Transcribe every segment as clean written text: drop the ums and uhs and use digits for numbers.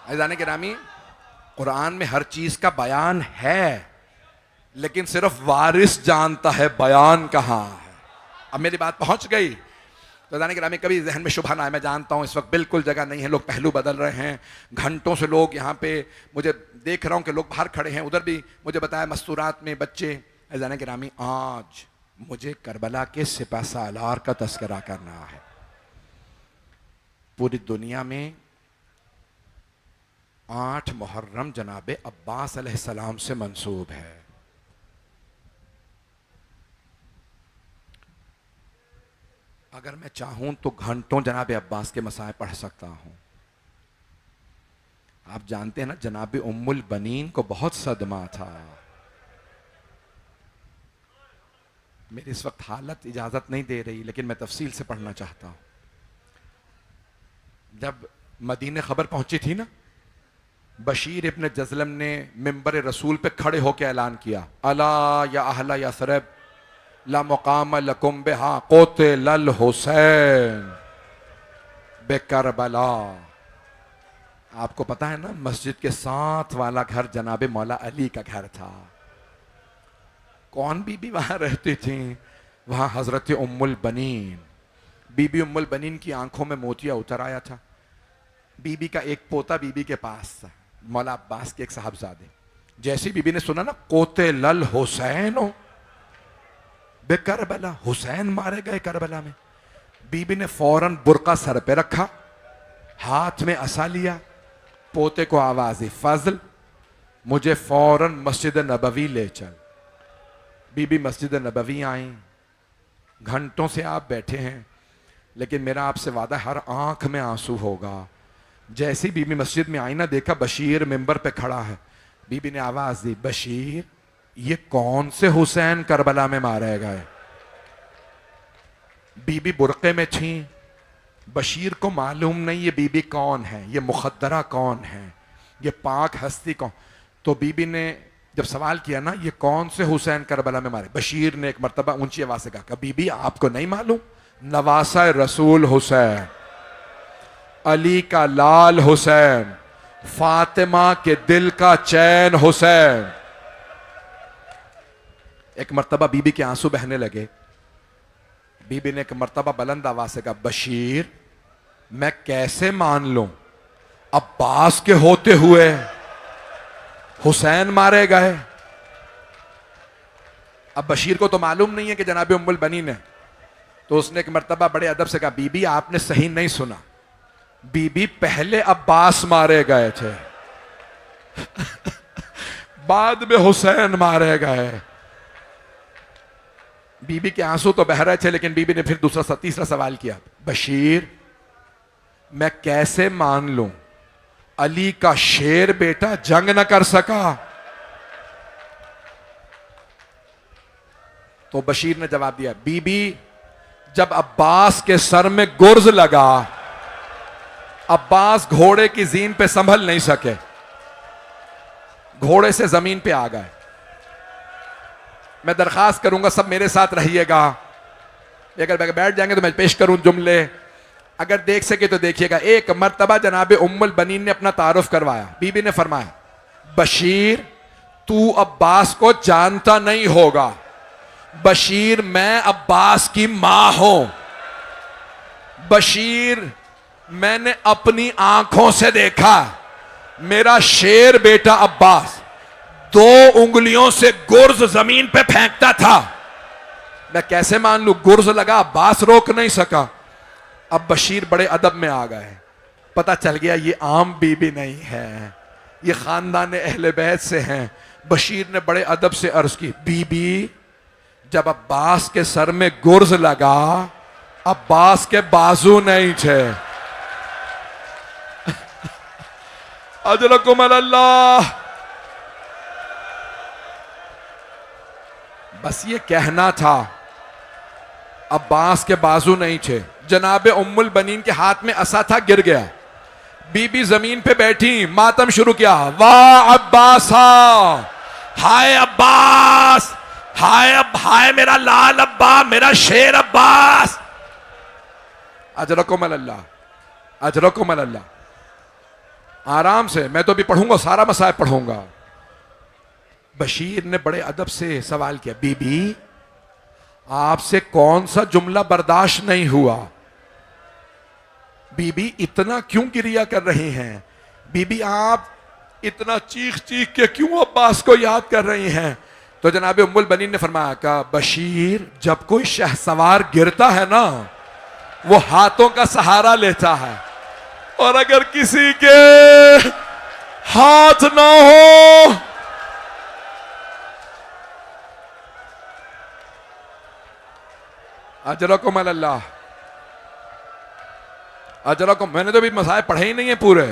अज़ीज़ान गिरामी, कुरान में हर चीज का बयान है, लेकिन सिर्फ वारिस जानता है बयान कहाँ है। अब मेरी बात पहुंच गई? तो अज़ीज़ान गिरामी, कभी जहन में शुभा ना आए, मैं जानता हूँ इस वक्त बिल्कुल जगह नहीं है, लोग पहलू बदल रहे हैं, घंटों से लोग यहाँ पे, मुझे देख रहा हूँ कि लोग बाहर खड़े हैं, उधर भी मुझे बताया मस्तूरात में बच्चे। अज़ीज़ान गिरामी, आज मुझे करबला के सिपह सालार का तज़किरा करना है। पूरी दुनिया में 8 मुहर्रम जनाब अब्बास अलैहिस्सलाम से मंसूब है। अगर मैं चाहूं तो घंटों जनाब अब्बास के मसाए पढ़ सकता हूं। आप जानते हैं ना, जनाब उम्मुल बनीन को बहुत सदमा था। मेरी इस वक्त हालत इजाजत नहीं दे रही, लेकिन मैं तफसील से पढ़ना चाहता हूं। जब मदीने खबर पहुंची थी ना, बशीर इब्न जज़लम ने मिंबर रसूल पे खड़े होकर ऐलान किया, अला या अहला यसरब ला मुकाम लकुम बिहा क़ुतिलल हुसैन बेकरबला। आपको पता है ना, मस्जिद के साथ वाला घर जनाब मौला अली का घर था। कौन बीबी वहां रहती थी? वहां हजरत उम्मुल बनीन। बीबी उम्मुल बनीन की आंखों में मोतिया उतर आया था। बीबी का एक पोता बीबी के पास था, मौला अब्बास के एक साहबजादे। जैसी बीबी ने सुना ना क़ुतिलल हुसैन हो बेकरबला, हुसैन मारे गए करबला में, बीबी ने फौरन बुर्का सर पे रखा, हाथ में असा लिया, पोते को आवाज़, फजल मुझे फौरन मस्जिद नबवी ले चल। बीबी मस्जिद नबवी आई। घंटों से आप बैठे हैं, लेकिन मेरा आपसे वादा, हर आंख में आंसू होगा। जैसी बीबी मस्जिद में आई ना, देखा बशीर मिंबर पे खड़ा है। बीबी ने आवाज दी, बशीर ये कौन से हुसैन करबला में मारे गए? बीबी बुरके में थी, बशीर को मालूम नहीं ये बीबी कौन है, ये मुखद्दरा कौन है, ये पाक हस्ती कौन। तो बीबी ने जब सवाल किया ना, ये कौन से हुसैन करबला में मारे, बशीर ने एक मर्तबा ऊंची आवाज से कहा, बीबी आपको नहीं मालूम, नवासा रसूल हुसैन, अली का लाल हुसैन, फातिमा के दिल का चैन हुसैन। एक मर्तबा बीबी के आंसू बहने लगे। बीबी ने एक मर्तबा बुलंद आवाज से कहा, बशीर मैं कैसे मान लूं अब्बास के होते हुए हुसैन मारे गए? अब बशीर को तो मालूम नहीं है कि जनाब उम्मुल बनीन है। तो उसने एक मर्तबा बड़े अदब से कहा, बीबी आपने सही नहीं सुना, बीबी पहले अब्बास मारे गए थे बाद में हुसैन मारे गए। बीबी के आंसू तो बह रहे थे, लेकिन बीबी ने फिर दूसरा तीसरा सवाल किया, बशीर मैं कैसे मान लूं अली का शेर बेटा जंग न कर सका? तो बशीर ने जवाब दिया, बीबी जब अब्बास के सर में गुर्ज लगा, अब्बास घोड़े की जीन पे संभल नहीं सके, घोड़े से जमीन पे आ गए। मैं दरखास्त करूंगा सब मेरे साथ रहिएगा, अगर बैठ जाएंगे तो मैं पेश करूं जुमले, अगर देख सके तो देखिएगा। एक मर्तबा जनाब उम्मुल बनीन ने अपना तारुफ करवाया। बीबी ने फरमाया, बशीर तू अब्बास को जानता नहीं होगा, बशीर मैं अब्बास की मां हूं, बशीर मैंने अपनी आंखों से देखा मेरा शेर बेटा अब्बास 2 उंगलियों से गुर्ज जमीन पे फेंकता था। मैं कैसे मान लूं, गुर्ज लगा, अब्बास रोक नहीं सका। अब बशीर बड़े अदब में आ गए, पता चल गया ये आम बीबी नहीं है, ये खानदान अहले बैत से हैं। बशीर ने बड़े अदब से अर्ज की, बीबी जब अब्बास के सर में गुर्ज लगा, अब्बास के बाजू नहीं थे। अजरकुम अल्लाह। बस ये कहना था, अब्बास के बाजू नहीं थे। जनाब उम्मुल बनीन के हाथ में असा था, गिर गया। बीबी जमीन पे बैठी, मातम शुरू किया, वाह अब्बासा, हाय अब्बास, हाय मेरा लाल अब्बा, मेरा शेर अब्बास। अजरकुम अल्लाह, अजरकुम अल्लाह। आराम से, मैं तो अभी पढ़ूंगा, सारा मसाइब पढ़ूंगा। बशीर ने बड़े अदब से सवाल किया, बीबी आपसे कौन सा जुमला बर्दाश्त नहीं हुआ? बीबी इतना क्यों गिरिया कर रही हैं? बीबी आप इतना चीख चीख के क्यों अब्बास को याद कर रही हैं? तो जनाब उम्मुल बनीन ने फरमाया कि बशीर, जब कोई शहसवार गिरता है ना, वो हाथों का सहारा लेता है, और अगर किसी के हाथ ना हो अजरकुम अल्लाह, अजरकुम, मैंने तो भी मसाए पढ़े ही नहीं है पूरे।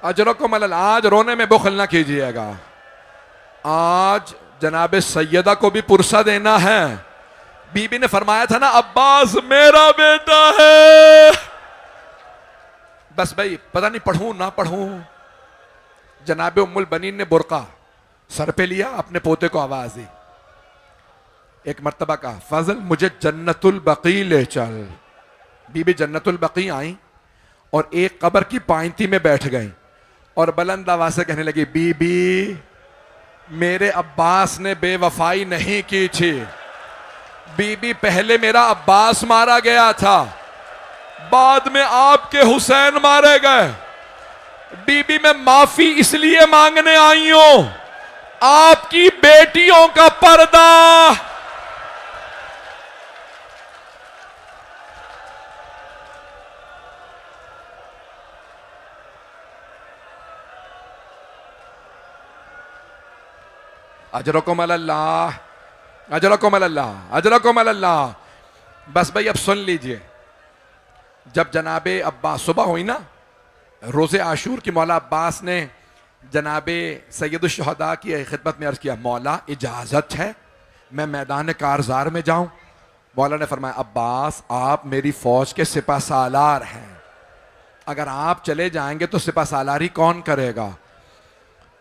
अजरकुम अल्लाह, आज रोने में बुखल ना कीजिएगा। आज जनाब सैयदा को भी पुरसा देना है। बीबी ने फरमाया था ना, अब्बास मेरा बेटा है। बस भाई पता नहीं पढ़ूं ना पढ़ूं। जनाब उम्मुल बनीन ने बुरका सर पे लिया, अपने पोते को आवाज दी। एक मर्तबा कहा, फजल मुझे जन्नतुल बकी ले चल। बीबी जन्नतुल बकी आई और एक कब्र की पायंती में बैठ गई और बुलंद आवाज से कहने लगी, बीबी मेरे अब्बास ने बेवफाई नहीं की थी। बीबी पहले मेरा अब्बास मारा गया था, बाद में आपके हुसैन मारे गए। बीबी मैं माफी इसलिए मांगने आई हूं, आपकी बेटियों का पर्दा अजरकुम अल्लाह, अजरकुम अल्लाह, अजरकुम अल्लाह। बस भाई अब सुन लीजिए, जब जनाबे अब्बास सुबह हुई ना रोज़े आशूर की, मौला अब्बास ने जनाबे सैयदुल शुहदा की खिदमत में अर्ज किया, मौला इजाज़त है मैं मैदान कारज़ार में जाऊं? मौला ने फरमाया, अब्बास आप मेरी फ़ौज के सिपा सालार हैं, अगर आप चले जाएंगे तो सिपा सालारी कौन करेगा?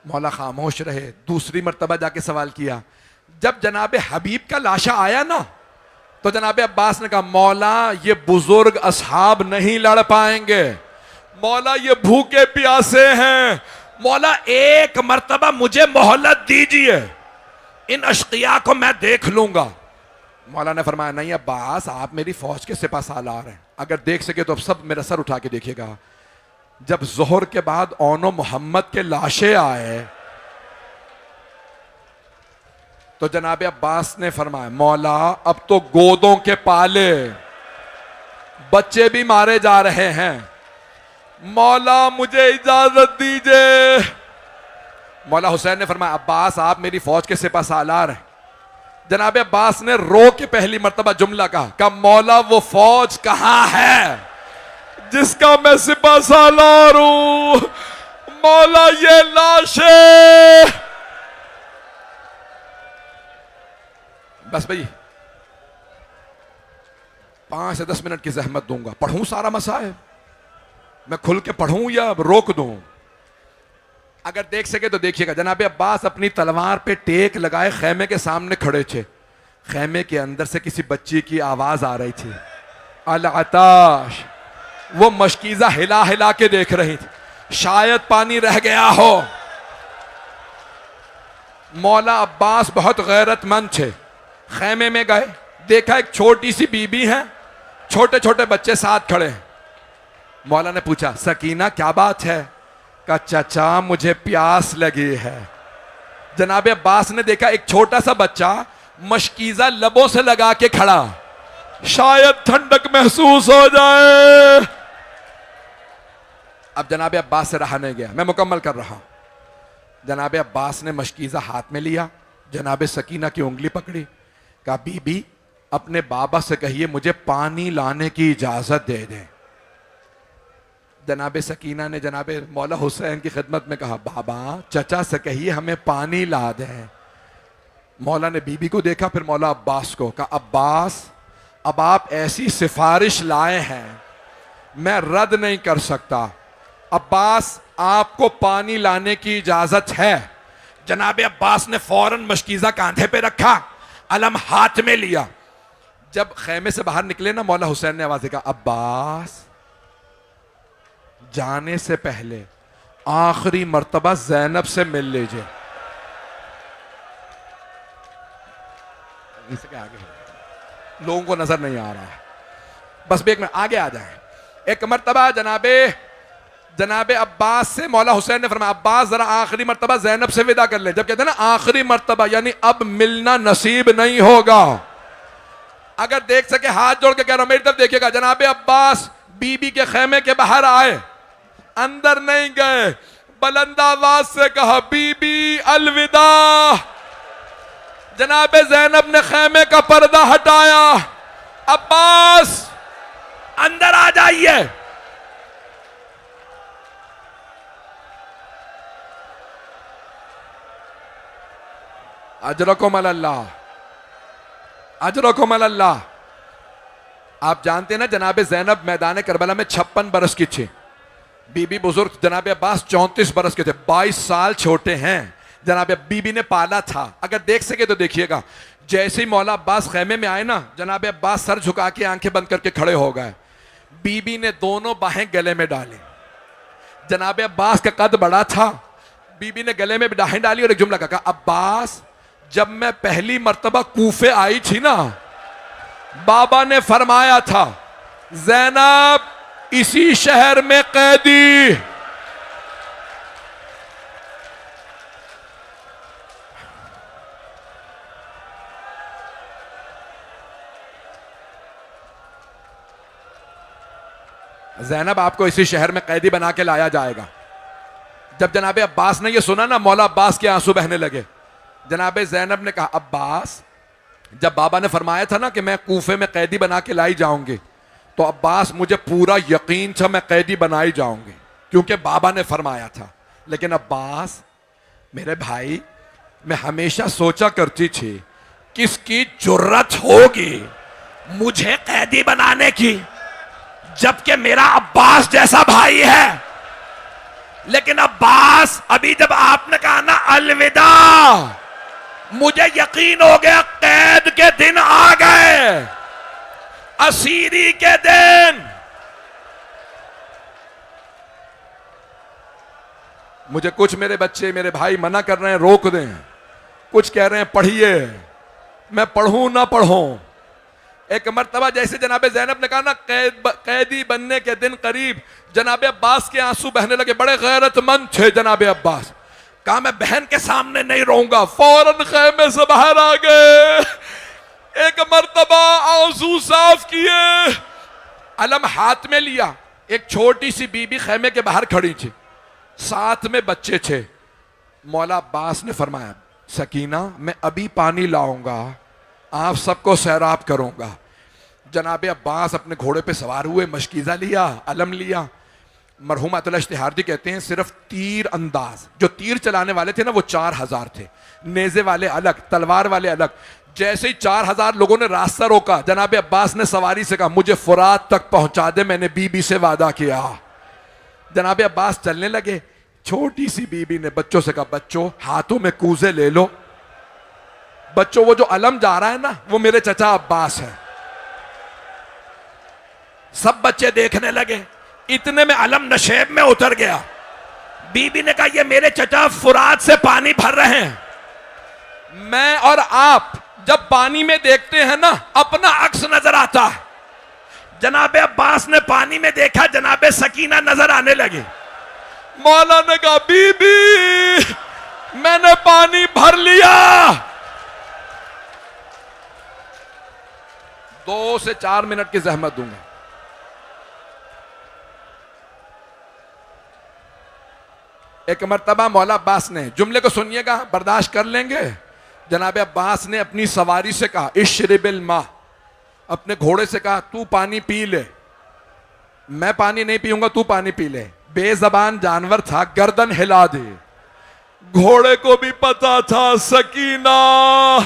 मौला खामोश रहे। दूसरी मर्तबा जाके सवाल किया, जब जनाबे हबीब का लाशा आया ना, तो जनाबे अब्बास ने कहा, मौला ये बुजुर्ग असहाब नहीं लड़ पाएंगे, मौला ये भूखे प्यासे हैं, मौला एक मर्तबा मुझे मोहलत दीजिए, इन अश्किया को मैं देख लूंगा। मौला ने फरमाया, नहीं अब्बास आप मेरी फौज के सिपा सालार हैं, अगर देख सके तो अब सब मेरा सर उठा के देखिएगा। जब जोहर के बाद ओनो मोहम्मद के लाशे आए तो जनाबे अब्बास ने फरमाया, मौला अब तो गोदों के पाले बच्चे भी मारे जा रहे हैं, मौला मुझे इजाजत दीजिए। मौला हुसैन ने फरमाया, अब्बास आप मेरी फौज के सिपा सालार हैं। जनाबे अब्बास ने रो के पहली मर्तबा जुमला कहा, मौला वो फौज कहां है जिसका मैं सिपा सालार हूं? मौला ये लाशें। बस भाई 5 से 10 मिनट की जहमत दूंगा, पढ़ूं सारा मसाइल, मैं खुल के पढ़ूं या रोक दूं? अगर देख सके तो देखिएगा। जनाबे अब्बास अपनी तलवार पे टेक लगाए खेमे के सामने खड़े थे। खेमे के अंदर से किसी बच्ची की आवाज आ रही थी, अल अताश। वो मशकीजा हिला हिला के देख रही थी, शायद पानी रह गया हो। मौला अब्बास बहुत गैरतमंद थे, खेमे में गए, देखा एक छोटी सी बीबी है, छोटे छोटे बच्चे साथ खड़े हैं। मौला ने पूछा, सकीना क्या बात है? का चाचा मुझे प्यास लगी है। जनाबे अब्बास ने देखा एक छोटा सा बच्चा मशकीजा लबों से लगा के खड़ा, शायद ठंडक महसूस हो जाए। अब जनाबे अब्बास से रहा नहीं गया, मैं मुकम्मल कर रहा हूं। जनाबे अब्बास ने मशकीजा हाथ में लिया, जनाबे सकीना की उंगली पकड़ी, कहा बीबी अपने बाबा से कहिए मुझे पानी लाने की इजाजत दे दें। जनाबे सकीना ने जनाबे मौला हुसैन की खिदमत में कहा, बाबा चचा से कहिए हमें पानी ला दें। मौला ने बीबी को देखा, फिर मौला अब्बास को कहा, अब्बास अब आप ऐसी सिफारिश लाए हैं मैं रद्द नहीं कर सकता। अब्बास आपको पानी लाने की इजाजत है। जनाबे अब्बास ने फौरन मशकीजा कांधे पे रखा, अलम हाथ में लिया। जब खेमे से बाहर निकले ना, मौला हुसैन ने आवाज कहा, अब्बास जाने से पहले आखिरी मर्तबा ज़ैनब से मिल लीजिए। इसके आगे लोगों को नजर नहीं आ रहा है, बस भी एक मिनट आगे आ जाए। एक मर्तबा जनाबे अब्बास से मौला हुसैन ने फरमाया, अब्बास जरा आखिरी मर्तबा ज़ैनब से विदा कर ले। जब कहते हैं ना आखिरी मर्तबा, यानी अब मिलना नसीब नहीं होगा। अगर देख सके हाथ जोड़ के कह रहा हूं, मेरी तरफ देखिएगा। जनाबे अब्बास बीबी के खेमे के बाहर आए, अंदर नहीं गए, बुलंद आवाज से कहा, बीबी अलविदा। जनाबे ज़ैनब ने खेमे का पर्दा हटाया, अब्बास अंदर आ जाइए। अजरकुम अल्लाह, अजरकुम अल्लाह। आप जानते हैं ना जनाबे ज़ैनब मैदान करबला में 56 बरस की थी। बीबी बुजुर्ग जनाबे अब्बास 34 बरस के थे, 22 साल छोटे हैं। जनाबे बीबी ने पाला था। अगर देख सके तो देखिएगा, जैसे ही मौला अब्बास खेमे में आए ना, जनाबे अब्बास सर झुका के आंखें बंद करके खड़े हो गए। बीबी ने दोनों बाहें गले में डाली। जनाबे अब्बास का कद बड़ा था, बीबी ने गले में बाहें डाली और एक जुमला कहा, अब्बास जब मैं पहली मर्तबा कूफे आई थी ना, बाबा ने फरमाया था ज़ैनब इसी शहर में कैदी। ज़ैनब आपको इसी शहर में कैदी बना के लाया जाएगा। जब जनाबे अब्बास ने यह सुना ना, मौला अब्बास के आंसू बहने लगे। जनाबे ज़ैनब ने कहा, अब्बास जब बाबा ने फरमाया था ना कि मैं कूफे में कैदी बना के लाई जाऊंगी, तो अब्बास मुझे पूरा यकीन था मैं कैदी बनाई जाऊंगी, क्योंकि बाबा ने फरमाया था। लेकिन अब्बास मेरे भाई, मैं हमेशा सोचा करती थी किसकी जुर्रत होगी मुझे कैदी बनाने की, जबकि मेरा अब्बास जैसा भाई है। लेकिन अब्बास अभी जब आपने कहा ना अलविदा, मुझे यकीन हो गया कैद के दिन आ गए, असीरी के दिन। मुझे कुछ मेरे बच्चे मेरे भाई मना कर रहे हैं, रोक दें। कुछ कह रहे हैं पढ़िए, मैं पढ़ूं ना पढ़ूं। एक मर्तबा जैसे जनाबे ज़ैनब ने कहा ना कैदी बनने के दिन करीब, जनाबे अब्बास के आंसू बहने लगे। बड़े गैरतमंद थे जनाबे अब्बास। कहा मैं बहन के सामने नहीं रहूंगा, फौरन खेमे से बाहर आ गए। एक मर्तबा आंसू साफ किए, अलम हाथ में लिया। एक छोटी सी बीबी खेमे के बाहर खड़ी थी, साथ में बच्चे थे। मौला अब्बास ने फरमाया, सकीना मैं अभी पानी लाऊंगा, आप सबको सैराब करूंगा। जनाबे अब्बास अपने घोड़े पे सवार हुए, मशकीज़ा लिया, अलम लिया। मरहूम अतुल्लाह इश्तिहारदी कहते हैं सिर्फ तीर अंदाज, जो तीर चलाने वाले थे ना वो 4000 थे, नेज़े वाले अलग, तलवार वाले अलग। जैसे ही 4000 लोगों ने रास्ता रोका, जनाबे अब्बास ने सवारी से कहा मुझे फुरात तक पहुंचा दे, मैंने बीबी से वादा किया। जनाबे अब्बास चलने लगे। छोटी सी बीबी ने बच्चों से कहा, बच्चों हाथों में कूजे ले लो। बच्चों वो जो अलम जा रहा है ना, वो मेरे चचा अब्बास है। सब बच्चे देखने लगे। इतने में अलम नशेब में उतर गया। बीबी ने कहा, ये मेरे चचा फुरात से पानी भर रहे हैं। मैं और आप जब पानी में देखते हैं ना, अपना अक्स नजर आता है। जनाबे अब्बास ने पानी में देखा, जनाबे सकीना नजर आने लगे। मौला ने कहा, बीबी मैंने पानी भर लिया। 2 से 4 मिनट की जहमत दूंगा। एक मर्तबा मौला अब्बास ने, जुमले को सुनिएगा, बर्दाश्त कर लेंगे। जनाबे अब्बास ने अपनी सवारी से कहा, इश्रिबिल मा, अपने घोड़े से कहा तू पानी पी ले। मैं पानी नहीं पीऊंगा, तू पानी पी ले। बेजबान जानवर था, गर्दन हिला दी। घोड़े को भी पता था सकीना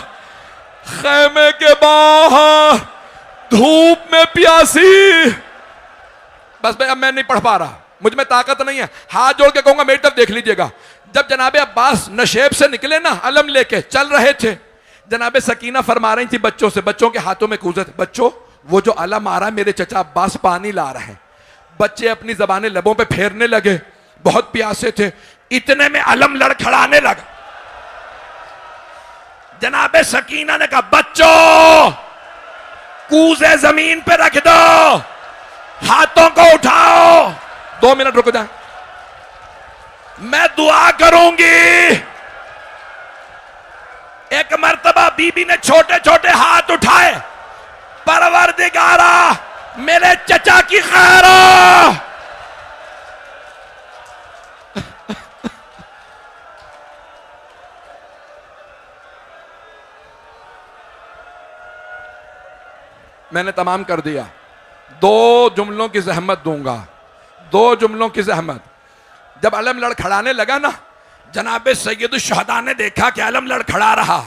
खेमे के बाहर धूप में प्यासी। बस भाई अब मैं नहीं पढ़ पा रहा, मुझ में ताकत नहीं है। हाथ जोड़ के कहूंगा मेरी तरफ देख लीजिएगा। जब जनाबे अब्बास नशेब से निकले ना, अलम लेके चल रहे थे, जनाबे सकीना फरमा रही थी बच्चों से, बच्चों के हाथों में कूजे थे, बच्चों वो जो अलम आ रहा है मेरे चचा अब्बास पानी ला रहे हैं। बच्चे अपनी जबानें लबों पे फेरने लगे, बहुत प्यासे थे। इतने में अलम लड़खड़ाने लगा। जनाबे सकीना ने कहा, बच्चों कूजे जमीन पे रख दो, हाथों को उठाओ। 2 मिनट रुक जाए, मैं दुआ करूंगी। एक मर्तबा बीबी ने छोटे छोटे हाथ उठाए, परवरदिगारा मेरे चचा की खैर हो। मैंने तमाम कर दिया। 2 जुमलों की जहमत दूंगा, 2 जुमलों की जहमत। जब अलम लड़खड़ाने लगा ना, जनाबे सैयदुल शुहदा ने देखा कि अलम लड़खड़ा रहा।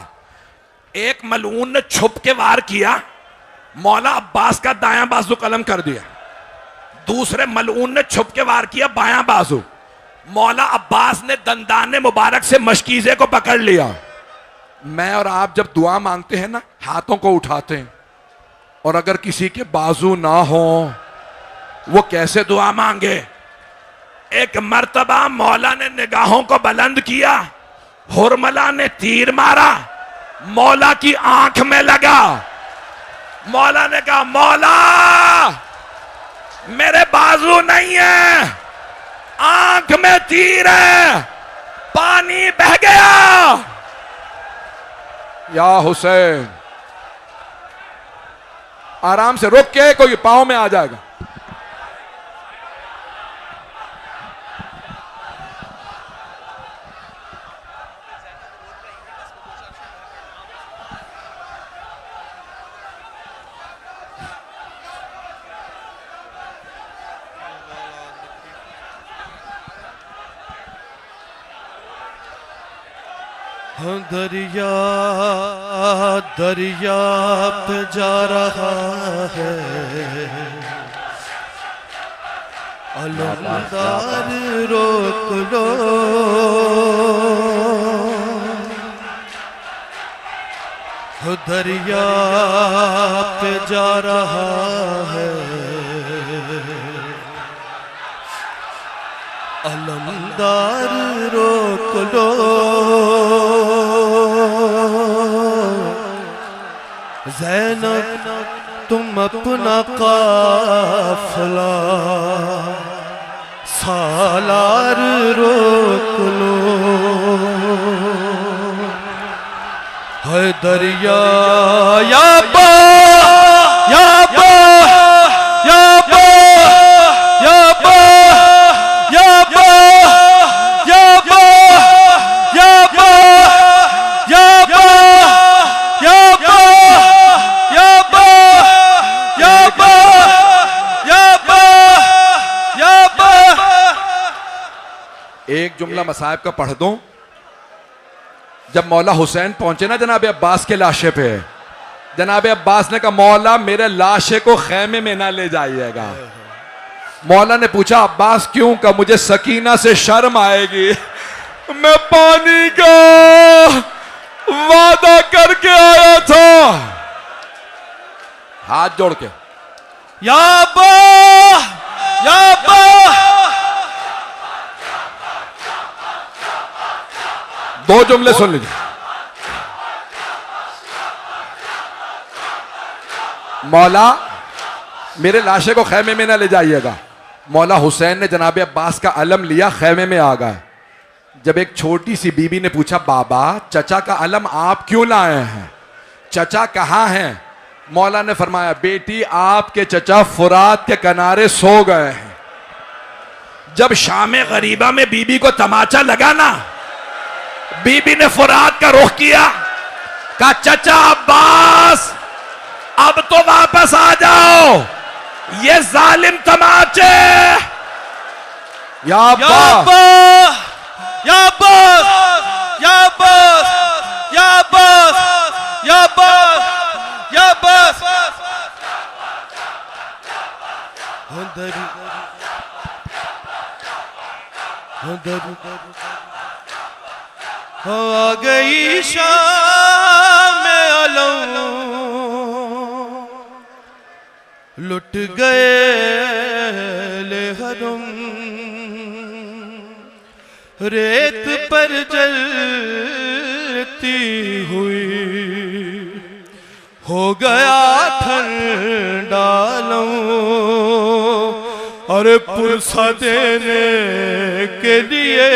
एक मलऊन ने छुप के वार किया, मौला अब्बास का दायां बाजू कलम कर दिया। दूसरे मलऊन ने छुप के वार किया बायां बाजू, मौला अब्बास ने दंदाने मुबारक से मशकीजे को पकड़ लिया। मैं और आप जब दुआ मांगते हैं ना, हाथों को उठाते हैं, और अगर किसी के बाजू ना हो वो कैसे दुआ मांगे। एक मर्तबा मौला ने निगाहों को बुलंद किया, हुरमला ने तीर मारा, मौला की आंख में लगा। मौला ने कहा, मौला मेरे बाजू नहीं है, आंख में तीर है, पानी बह गया। या हुसैन, आराम से रुक के, कोई पांव में आ जाएगा। दरिया दरिया पे जा रहा है, अलमदार रोक लो। दरिया पे जा रहा है, अलमदार रोक लो। ज़ैनब तुम अपना काफिला सालार रोक लो। है दरिया या बा या बा या बा या बा या बा या बा या बा या बा या बा या बा या बा या बा या बा। एक जुमला मसाइब का पढ़ दूं। जब मौला हुसैन पहुंचे ना जनाब अब्बास के लाशे पे, जनाब अब्बास ने कहा, मौला मेरे लाशे को खैमे में ना ले जाइएगा। मौला ने पूछा, अब्बास क्यों? का मुझे सकीना से शर्म आएगी, मैं पानी का वादा करके आया था। हाथ जोड़ के या अब्बा या अब्बा। दो जुमले सुन लीजिए। मौला मेरे लाशे को खैमे में ना ले जाइएगा। मौला हुसैन ने जनाब अब्बास का अलम लिया, खैमे में आ गए। जब एक छोटी सी बीबी ने पूछा, बाबा चचा का अलम आप क्यों लाए हैं, चचा कहाँ हैं? मौला ने फरमाया, बेटी आपके चचा फुरात के किनारे सो गए हैं। जब शाम गरीबा में बीबी को तमाचा लगा ना, बीबी ने फुरात का रुख किया, कहा, चचा अब्बास अब तो वापस आ जाओ, ये जालिम तमाचे। या अब्बा या अब्बास या अब्बास या अब्बास या अब्बास या अब्बास। आ गई शाम अलम लुट गए ले हरम, रेत पर जलती हुई हो गया ठंडा लहू, और पुरसा देने के लिए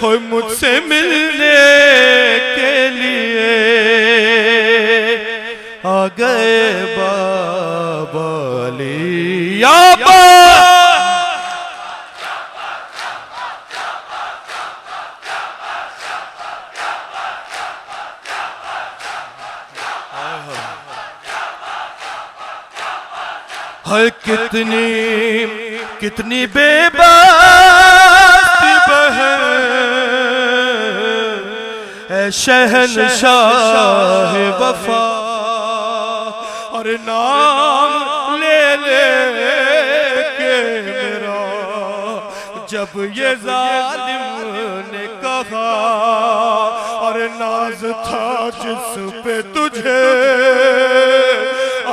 हो मुझसे मिलने के लिए आ गए बाबा अली। या हर कितनी कितनी बेबस बहन ऐ शहंशाह वफा, और नाम ले ले के मेरा जब ये जालिम ने कहा, और नाज था जिस पे तुझे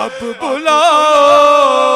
अब बुलाओ